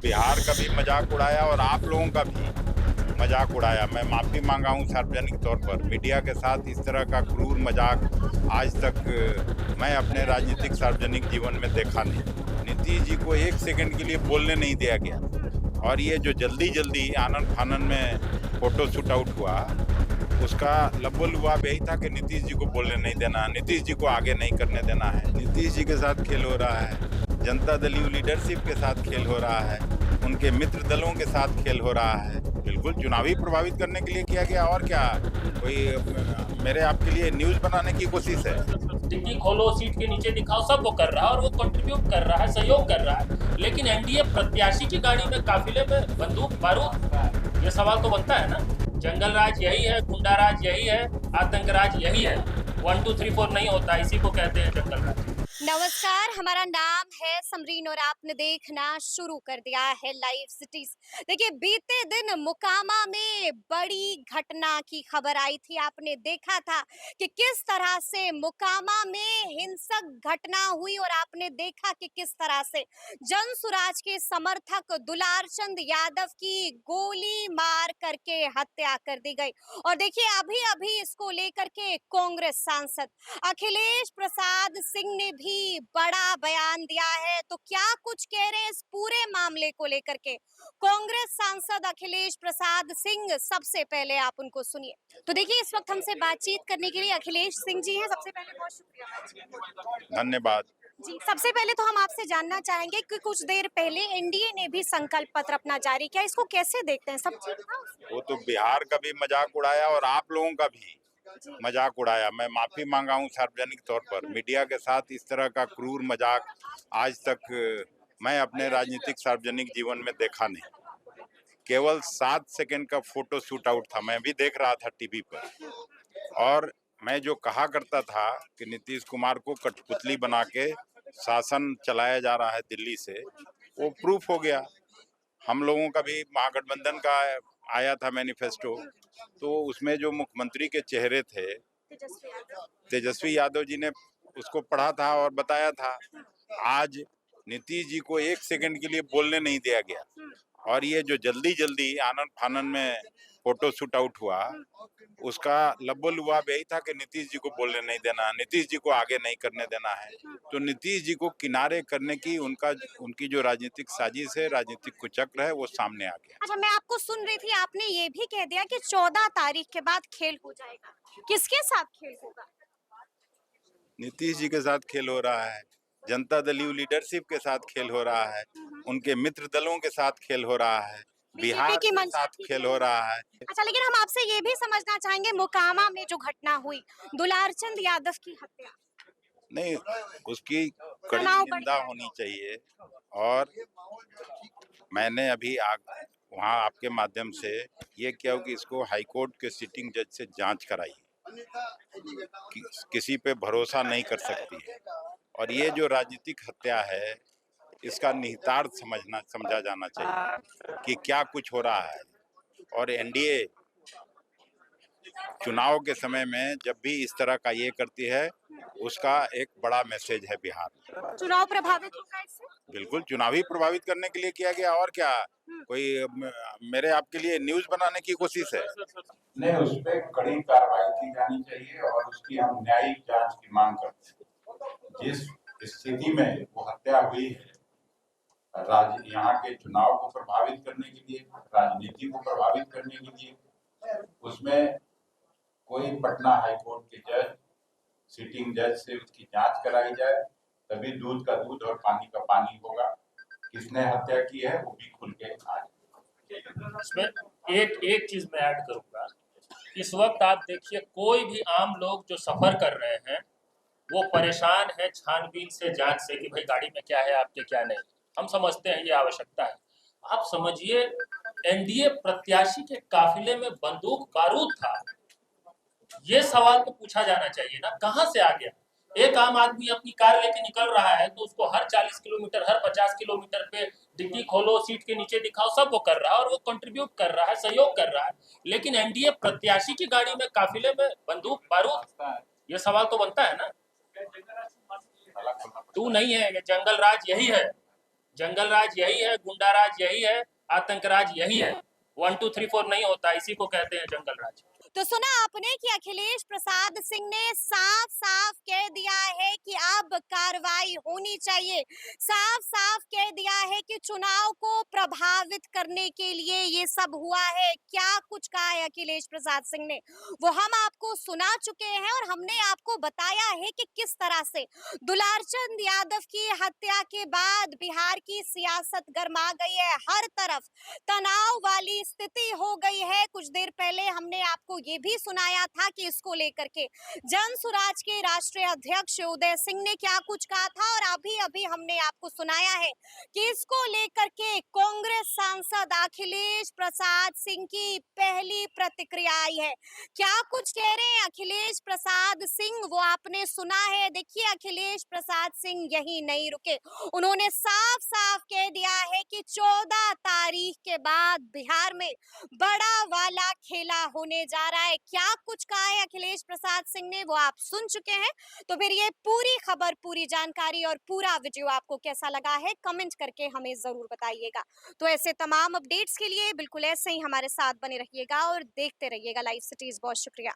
बिहार का भी मजाक उड़ाया और आप लोगों का भी मजाक उड़ाया। मैं माफ़ी मांगा हूं सार्वजनिक तौर पर। मीडिया के साथ इस तरह का क्रूर मजाक आज तक मैं अपने राजनीतिक सार्वजनिक जीवन में देखा नहीं। नीतीश जी को एक सेकंड के लिए बोलने नहीं दिया गया और ये जो जल्दी जल्दी आनन फानन में फोटो शूट आउट हुआ, उसका लबोलुआब यही था कि नीतीश जी को बोलने नहीं देना, नीतीश जी को आगे नहीं करने देना है। नीतीश जी के साथ खेल हो रहा है, जनता दल यू लीडरशिप के साथ खेल हो रहा है, उनके मित्र दलों के साथ खेल हो रहा है। बिल्कुल चुनावी प्रभावित करने के लिए किया गया, और क्या कोई मेरे आपके लिए न्यूज बनाने की कोशिश है? डिग्गी खोलो, सीट के नीचे दिखाओ, सब वो कर रहा है और वो कंट्रीब्यूट कर रहा है, सहयोग कर रहा है। लेकिन एनडीए प्रत्याशी की गाड़ी में, काफिले में बंदूक बारूद, ये सवाल तो बनता है ना। जंगल राज यही है, गुंडा राज यही है, आतंक राज यही है। 1 2 3 4 नहीं होता, इसी को कहते हैं जंगल राज। नमस्कार, हमारा नाम है समरीन और आपने देखना शुरू कर दिया है लाइव सिटीज। देखिए, बीते दिन मुकामा में बड़ी घटना की खबर आई थी। आपने देखा था कि किस तरह से मुकामा में हिंसक घटना हुई और आपने देखा कि किस तरह से जन सुराज के समर्थक दुलार चंद यादव की गोली मार करके हत्या कर दी गई। और देखिए, अभी अभी इसको लेकर के कांग्रेस सांसद अखिलेश प्रसाद सिंह ने भी बड़ा बयान दिया है। तो क्या कुछ कह रहे हैं इस पूरे मामले को लेकर के कांग्रेस सांसद अखिलेश प्रसाद सिंह? सबसे पहले आप उनको सुनिए। तो देखिए, इस वक्त हमसे बातचीत करने के लिए अखिलेश सिंह जी हैं। सबसे पहले बहुत शुक्रिया बातचीत। धन्यवाद। जी, सबसे पहले तो हम आपसे जानना चाहेंगे कि कुछ देर पहले एनडीए ने भी संकल्प पत्र अपना जारी किया, इसको कैसे देखते हैं? सब ठीक था उसमें? वो तो बिहार का भी मजाक उड़ाया और आप लोगों का भी जी। मजाक उड़ाया। मैं माफी मांगा हूं सार्वजनिक तौर पर। मीडिया के साथ इस तरह का क्रूर मजाक आज तक मैं अपने राजनीतिक सार्वजनिक जीवन में देखा नहीं। केवल 7 सेकंड का फोटो शूट आउट था, मैं भी देख रहा था टीवी पर। और मैं जो कहा करता था कि नीतीश कुमार को कठपुतली बना के शासन चलाया जा रहा है दिल्ली से, वो प्रूफ हो गया। हम लोगों का भी महागठबंधन का आया था मैनिफेस्टो, तो उसमें जो मुख्यमंत्री के चेहरे थे, तेजस्वी यादव जी ने उसको पढ़ा था और बताया था। आज नीतीश जी को एक सेकंड के लिए बोलने नहीं दिया गया और ये जो जल्दी जल्दी आनन फानन में फोटो शूट आउट हुआ, उसका लबोलुआब यही था कि नीतीश जी को बोलने नहीं देना, नीतीश जी को आगे नहीं करने देना है। तो नीतीश जी को किनारे करने की उनकी जो राजनीतिक साजिश है, राजनीतिक कुचक्र है, वो सामने आ गया। अच्छा, मैं आपको सुन रही थी, आपने ये भी कह दिया कि 14 तारीख के बाद खेल हो जाएगा। किसके साथ खेल होगा? नीतीश जी के साथ खेल हो रहा है, जनता दल यू लीडरशिप के साथ खेल हो रहा है, उनके मित्र दलों के साथ खेल हो रहा है, बीजेपी बिहार की के मंशा साथ थी खेल खेल हो में। रहा है। अच्छा, लेकिन हम आपसे ये भी समझना चाहेंगे, मोकामा में जो घटना हुई, दुलारचंद यादव की हत्या, नहीं, उसकी कड़ी तनाव बढ़ निंदा गया है। होनी चाहिए। और मैंने अभी वहाँ आपके माध्यम से ये किया कि इसको हाईकोर्ट के सिटिंग जज से जांच कराई। किसी पे भरोसा नहीं कर सकती है और ये जो राजनीतिक हत्या है, इसका निहितार्थ समझा जाना चाहिए कि क्या कुछ हो रहा है। और एनडीए चुनाव के समय में जब भी इस तरह का ये करती है, उसका एक बड़ा मैसेज है बिहार में। चुनाव प्रभावित होगा इससे? बिल्कुल चुनावी प्रभावित करने के लिए किया गया, और क्या कोई मेरे आपके लिए न्यूज बनाने की कोशिश है? नहीं, उस पे कड़ी कार्रवाई की जानी चाहिए और उसकी हम न्यायिक जांच की मांग करते हैं। जिस स्थिति में वो हत्या हुई है, यहाँ के चुनाव को प्रभावित करने के लिए, राजनीति को प्रभावित करने के लिए, उसमें कोई पटना हाईकोर्ट के जज, सिटिंग जज से उसकी जांच कराई जाए, तभी दूध का दूध और पानी का पानी होगा। किसने हत्या की है वो भी खुल के आ जाए। इसमें एक चीज मैं ऐड करूंगा। इस वक्त आप देखिए, कोई भी आम लोग जो सफर कर रहे हैं, वो परेशान है छानबीन से, जांच से कि भाई गाड़ी में क्या है आपके, क्या नहीं। हम समझते हैं ये आवश्यकता है। आप समझिए, एनडीए प्रत्याशी के काफिले में बंदूक बारूद था। ये सवाल तो पूछा जाना चाहिए ना, कहां से आ गया? एक आम आदमी अपनी कार लेके निकल रहा है तो उसको हर 40 किलोमीटर, हर 50 किलोमीटर पे डिग्गी खोलो, सीट के नीचे दिखाओ, सब वो कर रहा है और वो कंट्रीब्यूट कर रहा है, सहयोग कर रहा है। लेकिन एनडीए प्रत्याशी की गाड़ी में, काफिले में बंदूक बारूद, ये सवाल तो बनता है ना। तू नहीं है, ये जंगल राज यही है। जंगल राज यही है, गुंडा राज यही है, आतंक राज यही है। 1 2 3 4 नहीं होता, इसी को कहते हैं जंगल राज। तो सुना आपने कि अखिलेश प्रसाद सिंह ने साफ साफ कह दिया है कि अब कार्रवाई होनी चाहिए, साफ साफ कह दिया है कि चुनाव को प्रभावित करने के लिए ये सब हुआ है। क्या कुछ कहा है अखिलेश प्रसाद सिंह ने, वो हम आपको सुना चुके हैं और हमने आपको बताया है कि किस तरह से दुलारचंद यादव की हत्या के बाद बिहार की सियासत गर्मा गई है, हर तरफ तनाव वाली स्थिति हो गई है। कुछ देर पहले हमने आपको ये भी सुनाया था कि इसको लेकर के जन सुराज के राष्ट्रीय अध्यक्ष उदय सिंह ने क्या कुछ कहा था, और अभी अभी हमने आपको सुनाया है कि इसको लेकर के कांग्रेस सांसद अखिलेश प्रसाद सिंह की पहली प्रतिक्रिया आई है। क्या कुछ कह रहे हैं अखिलेश प्रसाद सिंह, वो आपने सुना है। देखिए, अखिलेश प्रसाद सिंह यही नहीं रुके, उन्होंने साफ साफ कह दिया है कि 14 तारीख के बाद बिहार में बड़ा वाला खेला होने जा रहा है। क्या कुछ कहा है अखिलेश प्रसाद सिंह ने, वो आप सुन चुके हैं। तो फिर ये पूरी खबर, पूरी जानकारी और पूरा वीडियो आपको कैसा लगा है, कमेंट करके हमें जरूर बताइएगा। तो ऐसे तमाम अपडेट्स के लिए बिल्कुल ऐसे ही हमारे साथ बने रहिएगा और देखते रहिएगा लाइव सिटीज। बहुत शुक्रिया।